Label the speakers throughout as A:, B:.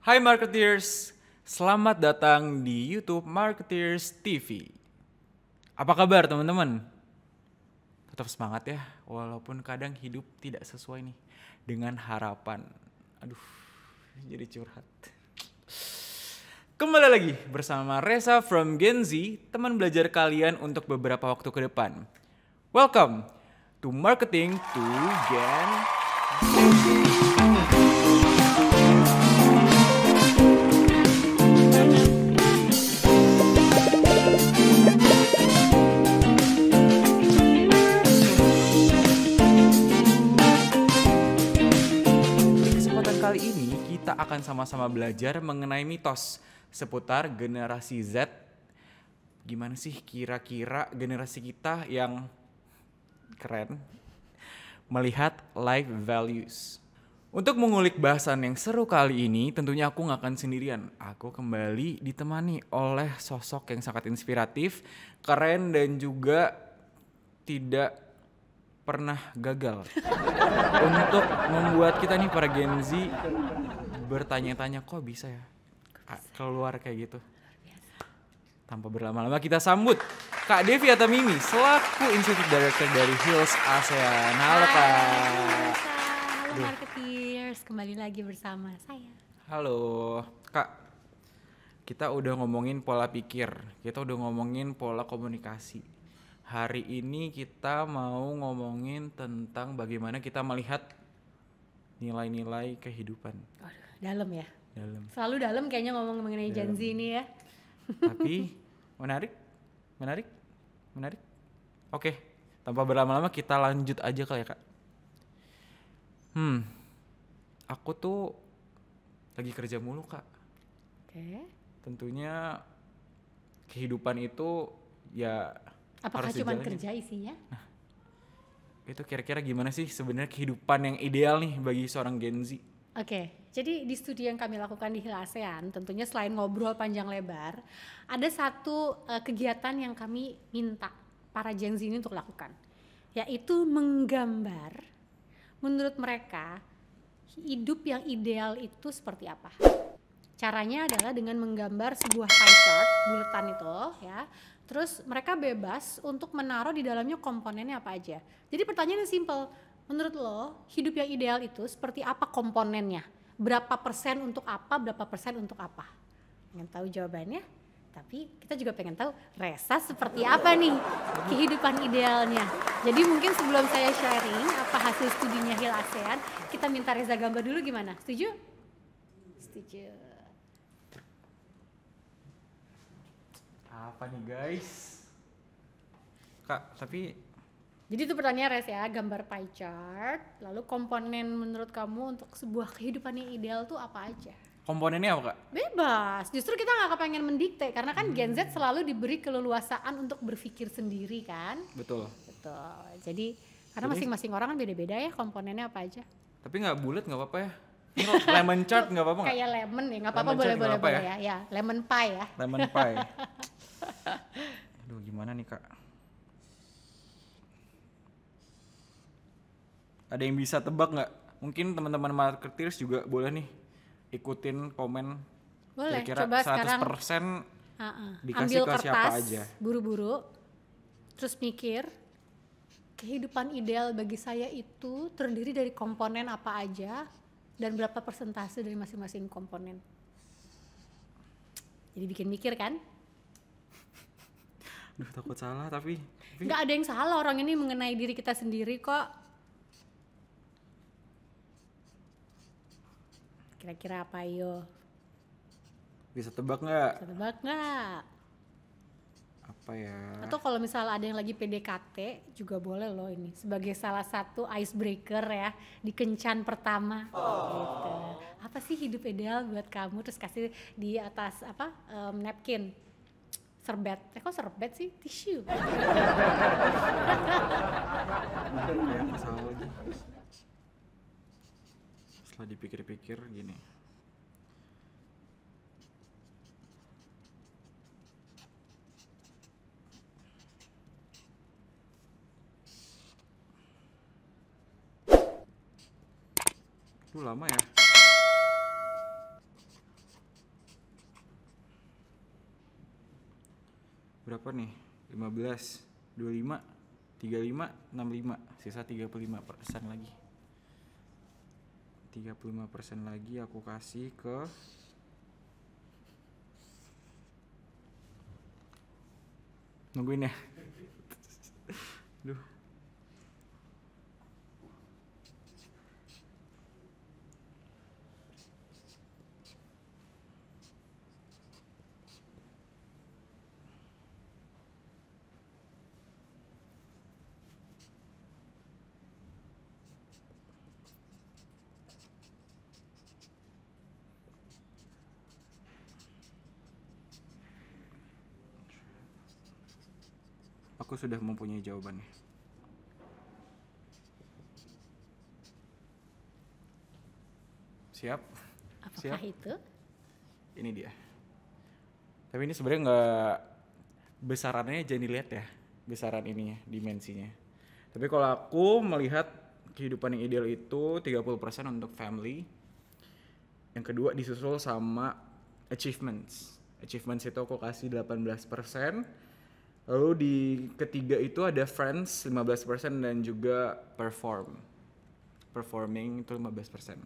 A: Hai Marketeers, selamat datang di YouTube Marketeers TV. Apa kabar teman-teman? Tetap semangat ya, walaupun kadang hidup tidak sesuai nih dengan harapan. Aduh, jadi curhat. Kembali lagi bersama Reza from Gen Z, teman belajar kalian untuk beberapa waktu ke depan. Welcome to Marketing to Gen Z. Kali ini kita akan sama-sama belajar mengenai mitos seputar generasi Z. Gimana sih kira-kira generasi kita yang keren melihat life values. Untuk mengulik bahasan yang seru kali ini, tentunya aku gak akan sendirian. Aku kembali ditemani oleh sosok yang sangat inspiratif, keren dan juga tidak pernah gagal untuk membuat kita nih para Gen Z bertanya-tanya kok bisa ya keluar kayak gitu. Tanpa berlama-lama kita sambut Kak Devi Atamimi selaku Institute Director dari Hills ASEAN. Halo Kak.
B: Halo Marketeers, kembali lagi bersama saya.
A: Halo Kak, kita udah ngomongin pola pikir, kita udah ngomongin pola komunikasi. Hari ini kita mau ngomongin tentang bagaimana kita melihat nilai-nilai kehidupan.
B: Waduh, dalam ya?
A: Dalam.
B: Selalu dalam kayaknya ngomong mengenai Gen Z ini ya.
A: Tapi menarik. Oke, tanpa berlama-lama kita lanjut aja kali ya Kak. Aku tuh lagi kerja mulu Kak.
B: Oke.
A: Tentunya kehidupan itu ya
B: apakah cuma kerja isinya?
A: Nah, itu kira-kira gimana sih sebenarnya kehidupan yang ideal nih bagi seorang Gen Z?
B: Oke, jadi di studi yang kami lakukan di Hills ASEAN, tentunya selain ngobrol panjang lebar, ada satu kegiatan yang kami minta para Gen Z ini untuk lakukan, yaitu menggambar menurut mereka hidup yang ideal itu seperti apa. Caranya adalah dengan menggambar sebuah pie chart, buletan itu ya. Terus mereka bebas untuk menaruh di dalamnya komponennya apa aja. Jadi pertanyaannya simple, menurut lo hidup yang ideal itu seperti apa komponennya? Berapa persen untuk apa, berapa persen untuk apa? Pengen tahu jawabannya? Tapi kita juga pengen tahu Reza seperti apa nih kehidupan idealnya. Jadi mungkin sebelum saya sharing apa hasil studinya Hills ASEAN, kita minta Reza gambar dulu gimana? Setuju? Setuju.
A: Apa nih guys? Kak, tapi
B: jadi itu pertanyaan Res ya, gambar pie chart, lalu komponen menurut kamu untuk sebuah kehidupan yang ideal tuh apa aja?
A: Komponennya apa Kak?
B: Bebas, justru kita gak kepengen mendikte karena kan Gen Z selalu diberi keleluasaan untuk berpikir sendiri kan?
A: Betul.
B: Jadi karena masing-masing orang kan beda-beda ya komponennya apa aja.
A: Tapi gak bulat gak apa-apa ya? Lemon chart gak apa-apa gak?
B: Kayak lemon ya, gak apa-apa, boleh ya. Lemon pie ya.
A: Lemon pie. Aduh gimana nih Kak? Ada yang bisa tebak gak? Mungkin teman-teman marketeers juga boleh nih ikutin komen.
B: Boleh,
A: kira-kira
B: coba
A: 100%
B: sekarang
A: dikasih
B: ambil
A: ke siapa
B: kertas,
A: aja.
B: buru-buru, terus mikir kehidupan ideal bagi saya itu terdiri dari komponen apa aja dan berapa persentase dari masing-masing komponen. Jadi bikin mikir kan?
A: Duh takut salah tapi
B: Nggak ada yang salah, orang ini mengenai diri kita sendiri kok. Kira-kira apa yo?
A: bisa tebak nggak?
B: Bisa tebak nggak?
A: Apa ya?
B: Atau kalau misalnya ada yang lagi PDKT juga boleh loh ini sebagai salah satu icebreaker ya di kencan pertama. Gitu. Apa sih hidup ideal buat kamu? Terus kasih di atas apa napkin, serbet. Kok serbet sih? Tisu.
A: Kayak salah lagi. Setelah dipikir-pikir gini. Lama ya. berapa nih? 15, 25, 35, 65, sisa 35% lagi. 35% lagi aku kasih ke nungguin ya. Duh. Aku sudah mempunyai jawabannya. Siap?
B: Apakah itu?
A: Ini dia. Tapi ini sebenarnya nggak, besarannya jangan dilihat ya, besaran ininya, dimensinya. Tapi kalau aku melihat kehidupan yang ideal itu 30% untuk family. Yang kedua disusul sama achievements. Achievements itu aku kasih 18%. Lalu di ketiga itu ada friends 15% dan juga performing itu 15%.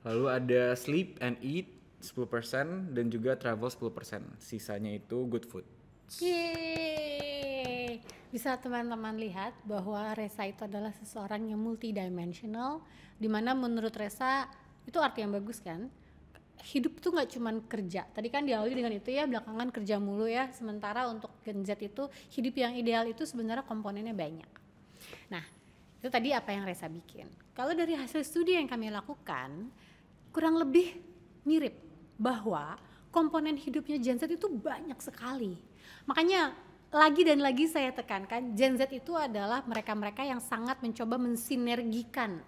A: Lalu ada sleep and eat 10% dan juga travel 10%. Sisanya itu good food.
B: Yeay. Bisa teman-teman lihat bahwa Reza itu adalah seseorang yang multidimensional, dimana menurut Reza itu arti yang bagus kan. Hidup tuh nggak cuman kerja. Tadi kan diawali dengan itu ya, belakangan kerja mulu ya. Sementara untuk Gen Z itu hidup yang ideal itu sebenarnya komponennya banyak. Nah, itu tadi apa yang Reza bikin. Kalau dari hasil studi yang kami lakukan, kurang lebih mirip bahwa komponen hidupnya Gen Z itu banyak sekali. Makanya lagi dan lagi saya tekankan, Gen Z itu adalah mereka-mereka yang sangat mencoba mensinergikan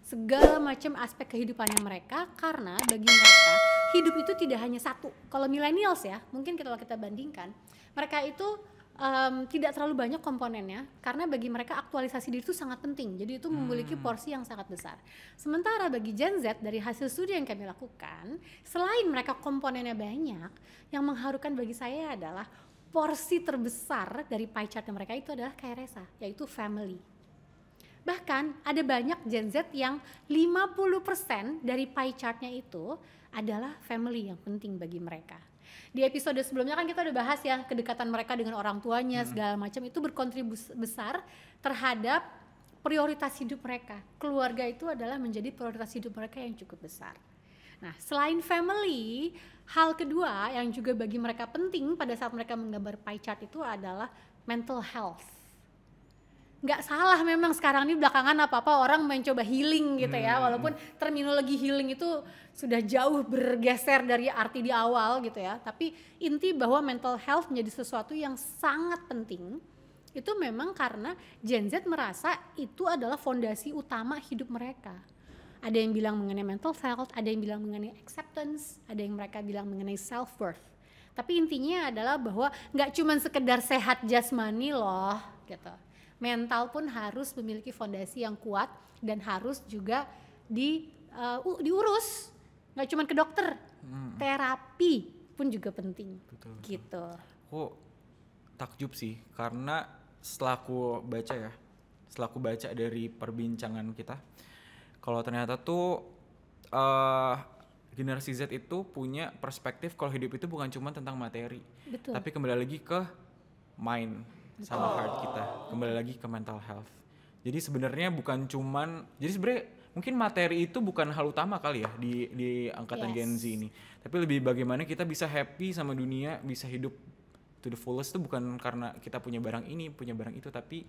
B: segala macam aspek kehidupannya mereka, karena bagi mereka hidup itu tidak hanya satu. Kalau millennials ya, mungkin kalau kita bandingkan, mereka itu tidak terlalu banyak komponennya, karena bagi mereka aktualisasi diri itu sangat penting. Jadi itu memiliki porsi yang sangat besar. Sementara bagi Gen Z, dari hasil studi yang kami lakukan, selain mereka komponennya banyak, yang mengharukan bagi saya adalah porsi terbesar dari pie chartnya mereka itu adalah kayak Reza, yaitu family. Bahkan ada banyak Gen Z yang 50% dari pie chartnya itu adalah family yang penting bagi mereka. Di episode sebelumnya kan kita udah bahas ya, kedekatan mereka dengan orang tuanya segala macam itu berkontribusi besar terhadap prioritas hidup mereka. Keluarga itu adalah menjadi prioritas hidup mereka yang cukup besar. Nah, selain family, hal kedua yang juga bagi mereka penting pada saat mereka menggambar pie chart itu adalah mental health. Nggak salah memang sekarang ini belakangan apa-apa orang mencoba healing gitu ya, walaupun terminologi healing itu sudah jauh bergeser dari arti di awal gitu ya, tapi inti bahwa mental health menjadi sesuatu yang sangat penting itu memang karena Gen Z merasa itu adalah fondasi utama hidup mereka. Ada yang bilang mengenai mental health, ada yang bilang mengenai acceptance, ada yang mereka bilang mengenai self-worth. Tapi intinya adalah bahwa nggak cuma sekedar sehat jasmani loh gitu. Mental pun harus memiliki fondasi yang kuat dan harus juga diurus, nggak cuma ke dokter, terapi pun juga penting.
A: Betul.
B: Gitu.
A: Aku takjub sih, karena setelah aku baca dari perbincangan kita, kalau ternyata tuh generasi Z itu punya perspektif kalau hidup itu bukan cuma tentang materi,
B: Betul.
A: tapi kembali lagi ke mind sama heart kita, kembali lagi ke mental health. Jadi sebenarnya bukan cuman, jadi sebenarnya mungkin materi itu bukan hal utama kali ya di angkatan Gen Z ini, tapi lebih bagaimana kita bisa happy sama dunia, bisa hidup to the fullest itu bukan karena kita punya barang ini, punya barang itu, tapi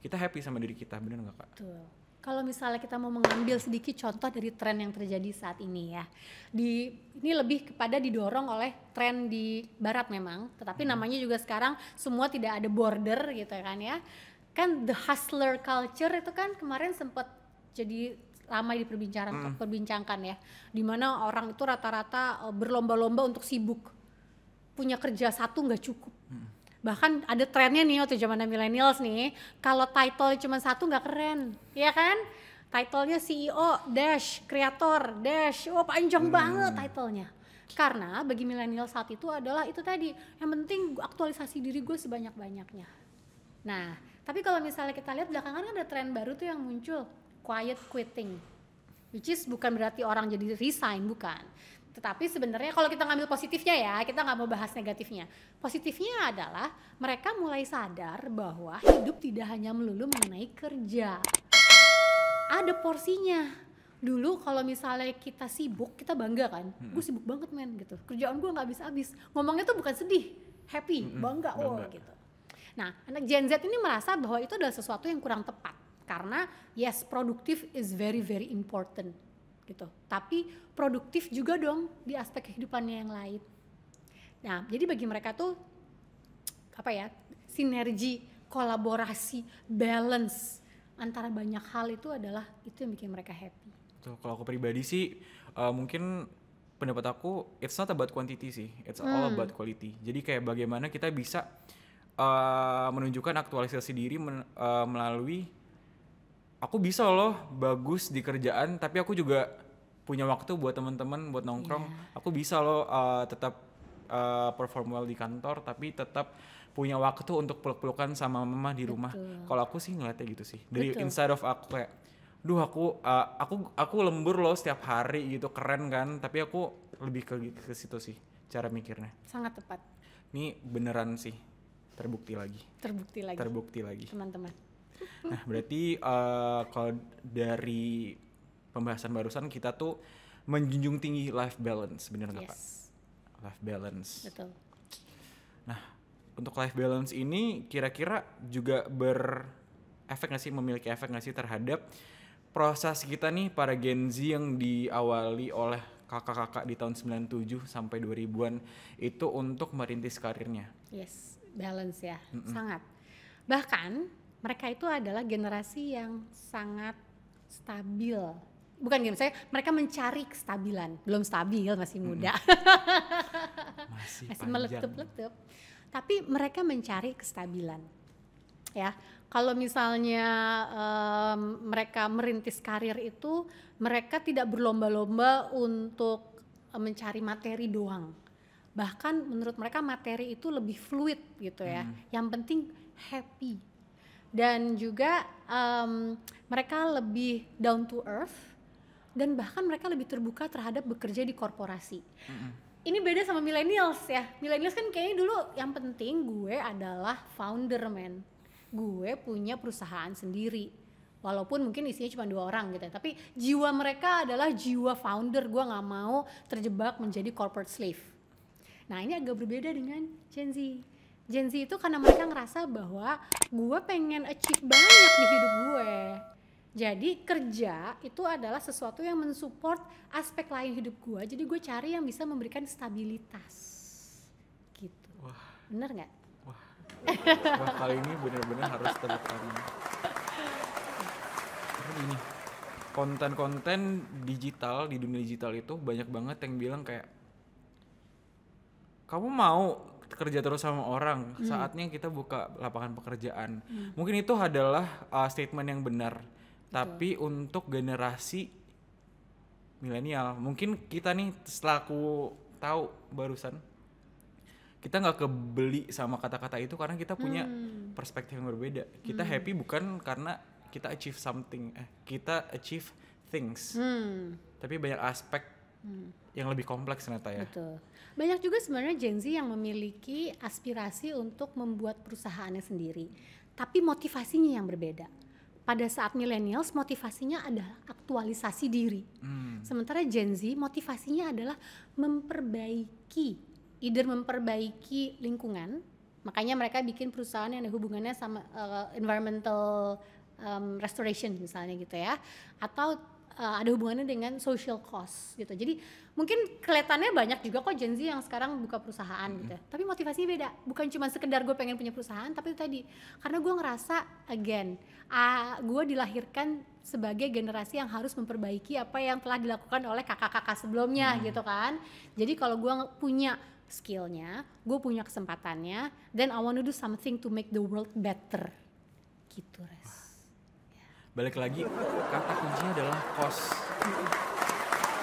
A: kita happy sama diri kita, benar nggak Kak?
B: Betul. Kalau misalnya kita mau mengambil sedikit contoh dari tren yang terjadi saat ini ya, ini lebih kepada didorong oleh tren di barat memang, tetapi namanya juga sekarang semua tidak ada border gitu kan ya. Kan the hustler culture itu kan kemarin sempat jadi ramai diperbincangkan ya, dimana orang itu rata-rata berlomba-lomba untuk sibuk, punya kerja satu nggak cukup. Bahkan ada trennya nih waktu zaman millennials nih, kalau title cuma satu nggak keren, ya kan? Titlenya CEO dash, kreator dash, panjang banget titlenya. Karena bagi milenial saat itu adalah itu tadi, yang penting aktualisasi diri gue sebanyak-banyaknya. Nah, tapi kalau misalnya kita lihat belakangan ada tren baru tuh yang muncul, quiet quitting. Which is bukan berarti orang jadi resign, bukan. Tetapi sebenarnya kalau kita ngambil positifnya ya, kita nggak mau bahas negatifnya. Positifnya adalah mereka mulai sadar bahwa hidup tidak hanya melulu mengenai kerja. Ada porsinya. Dulu kalau misalnya kita sibuk, kita bangga kan, gue sibuk banget men gitu, kerjaan gue nggak habis-habis. Ngomongnya tuh bukan sedih, happy, bangga, oh gitu. Nah, anak Gen Z ini merasa bahwa itu adalah sesuatu yang kurang tepat, karena yes, produktif is very very important gitu, tapi produktif juga dong di aspek kehidupannya yang lain. Nah, jadi bagi mereka tuh apa ya, sinergi, kolaborasi, balance antara banyak hal itu adalah itu yang bikin mereka happy.
A: Tuh, kalau aku pribadi sih mungkin pendapat aku it's not about quantity sih, it's all about quality. Jadi kayak bagaimana kita bisa menunjukkan aktualisasi diri melalui aku bisa loh bagus di kerjaan tapi aku juga punya waktu buat teman-teman, buat nongkrong. Aku bisa loh tetap perform well di kantor tapi tetap punya waktu untuk peluk-pelukan sama mama di rumah. Kalau aku sih ngeliatnya gitu sih. Dari inside of aku kayak duh aku lembur loh setiap hari gitu, keren kan, tapi aku lebih ke situ sih cara mikirnya.
B: Sangat tepat.
A: Ini beneran sih terbukti lagi
B: teman-teman.
A: Nah berarti kalau dari pembahasan barusan kita tuh menjunjung tinggi life balance, bener nggak Pak? Life balance.
B: Betul.
A: Nah untuk life balance ini kira-kira juga memiliki efek nggak sih terhadap proses kita nih para Gen Z yang diawali oleh kakak-kakak di tahun 97 sampai 2000-an itu untuk merintis karirnya?
B: Yes, balance ya, sangat. Bahkan mereka itu adalah generasi yang sangat stabil. Bukan gini, mereka mencari kestabilan. Belum stabil, masih muda. masih meletup-letup. Tapi mereka mencari kestabilan. Ya, kalau misalnya mereka merintis karir itu, mereka tidak berlomba-lomba untuk mencari materi doang. Bahkan menurut mereka materi itu lebih fluid gitu ya. Yang penting happy. Dan juga mereka lebih down to earth, dan bahkan mereka lebih terbuka terhadap bekerja di korporasi. Ini beda sama millennials ya. Millennials kan kayaknya dulu yang penting gue adalah founder man. Gue punya perusahaan sendiri. Walaupun mungkin isinya cuma 2 orang gitu ya. Tapi jiwa mereka adalah jiwa founder. Gue gak mau terjebak menjadi corporate slave. Nah ini agak berbeda dengan Gen Z. Gen Z itu karena mereka ngerasa bahwa gue pengen achieve banyak di hidup gue. Jadi kerja itu adalah sesuatu yang mensupport aspek lain hidup gue. Jadi gue cari yang bisa memberikan stabilitas. Gitu.
A: Wah.
B: Bener gak?
A: Wah, kali ini benar-benar harus tepuk tangan. Karena ini konten-konten digital di dunia digital itu banyak banget yang bilang kayak kamu mau kerja terus sama orang, saatnya kita buka lapangan pekerjaan. Mungkin itu adalah statement yang benar. Tapi untuk generasi milenial, mungkin kita nih setelah aku tahu barusan, kita nggak kebeli sama kata-kata itu karena kita punya perspektif yang berbeda. Kita happy bukan karena kita achieve something, kita achieve things. Tapi banyak aspek yang lebih kompleks ternyata ya.
B: Betul. Banyak juga sebenarnya Gen Z yang memiliki aspirasi untuk membuat perusahaannya sendiri, tapi motivasinya yang berbeda. Pada saat millennials motivasinya adalah aktualisasi diri. Sementara Gen Z motivasinya adalah memperbaiki lingkungan. Makanya mereka bikin perusahaan yang ada hubungannya sama environmental restoration misalnya gitu ya. Atau ada hubungannya dengan social cause gitu. Jadi mungkin kelihatannya banyak juga kok Gen Z yang sekarang buka perusahaan gitu. Tapi motivasinya beda. Bukan cuma sekedar gue pengen punya perusahaan, tapi itu tadi karena gue ngerasa gue dilahirkan sebagai generasi yang harus memperbaiki apa yang telah dilakukan oleh kakak-kakak sebelumnya gitu kan. Jadi kalau gue punya skillnya, gue punya kesempatannya, then I want to do something to make the world better gitu Res.
A: Balik lagi, kata kuncinya adalah cost.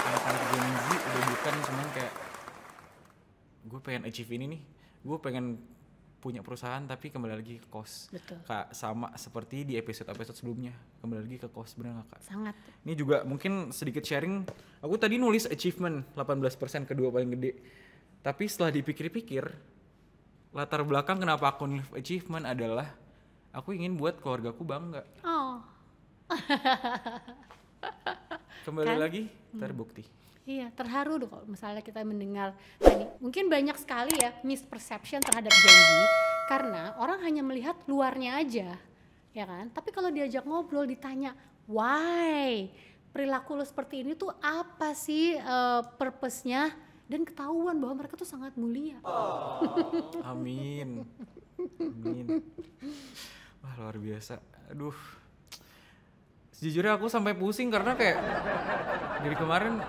A: Anak-anak Gen Z udah bukan cuman kayak gue pengen achieve ini nih, gue pengen punya perusahaan tapi kembali lagi ke cost.
B: Betul.
A: Kak, sama seperti di episode sebelumnya, kembali lagi ke cost, bener gak Kak?
B: Sangat.
A: Ini juga mungkin sedikit sharing, aku tadi nulis achievement 18% kedua paling gede, tapi setelah dipikir-pikir, latar belakang kenapa aku nulis achievement adalah aku ingin buat keluargaku bangga.
B: Oh.
A: Kembali
B: Kan?
A: lagi terbukti.
B: Iya, terharu dong kalau misalnya kita mendengar tadi. Mungkin banyak sekali ya misperception terhadap Gen Z karena orang hanya melihat luarnya aja, ya kan? Tapi kalau diajak ngobrol, ditanya, why perilaku lo seperti ini tuh apa sih purpose-nya? Dan ketahuan bahwa mereka tuh sangat mulia.
A: Amin. Amin. Wah, luar biasa. Aduh. Sejujurnya aku sampai pusing karena kayak dari kemarin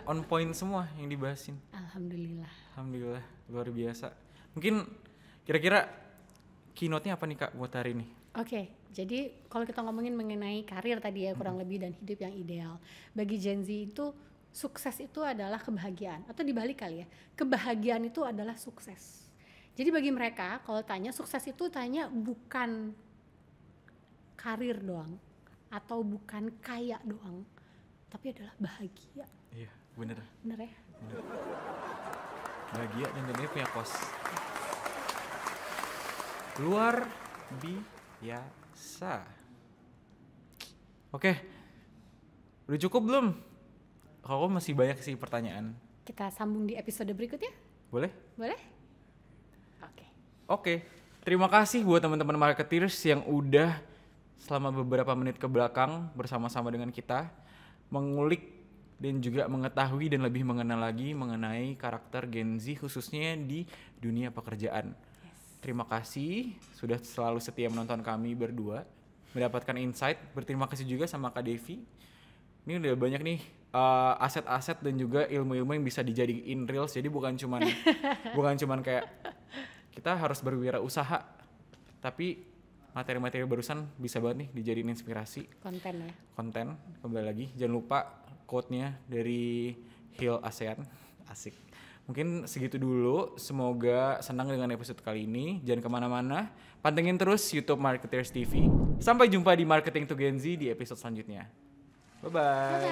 A: on point semua yang dibahasin. Alhamdulillah, luar biasa. Mungkin kira-kira keynote-nya apa nih Kak buat hari ini?
B: Oke, jadi kalau kita ngomongin mengenai karir tadi ya kurang lebih dan hidup yang ideal. Bagi Gen Z itu sukses itu adalah kebahagiaan, atau dibalik kali ya, kebahagiaan itu adalah sukses. Jadi bagi mereka kalau tanya sukses itu tanya bukan karir doang atau bukan kaya doang, tapi adalah bahagia.
A: Iya, bener
B: ya?
A: Bener. Bahagia dan tentunya punya kos. Luar biasa. Oke, udah cukup belum? Kalau masih banyak sih pertanyaan.
B: Kita sambung di episode berikutnya?
A: Boleh?
B: Oke.
A: Terima kasih buat teman-teman marketeers yang udah selama beberapa menit ke belakang bersama-sama dengan kita mengulik dan juga mengetahui dan lebih mengenal lagi mengenai karakter Gen Z khususnya di dunia pekerjaan. Terima kasih sudah selalu setia menonton kami berdua, mendapatkan insight. Berterima kasih juga sama Kak Devi. Ini udah banyak nih aset-aset dan juga ilmu-ilmu yang bisa dijadiin reels. Jadi bukan cuman kayak kita harus berwirausaha, tapi materi-materi barusan bisa banget nih dijadiin inspirasi. Konten, kembali lagi. Jangan lupa quote-nya dari Hill ASEAN. Asik. Mungkin segitu dulu. Semoga senang dengan episode kali ini. Jangan kemana-mana. Pantengin terus YouTube Marketers TV. Sampai jumpa di Marketing to Gen Z di episode selanjutnya. Bye-bye.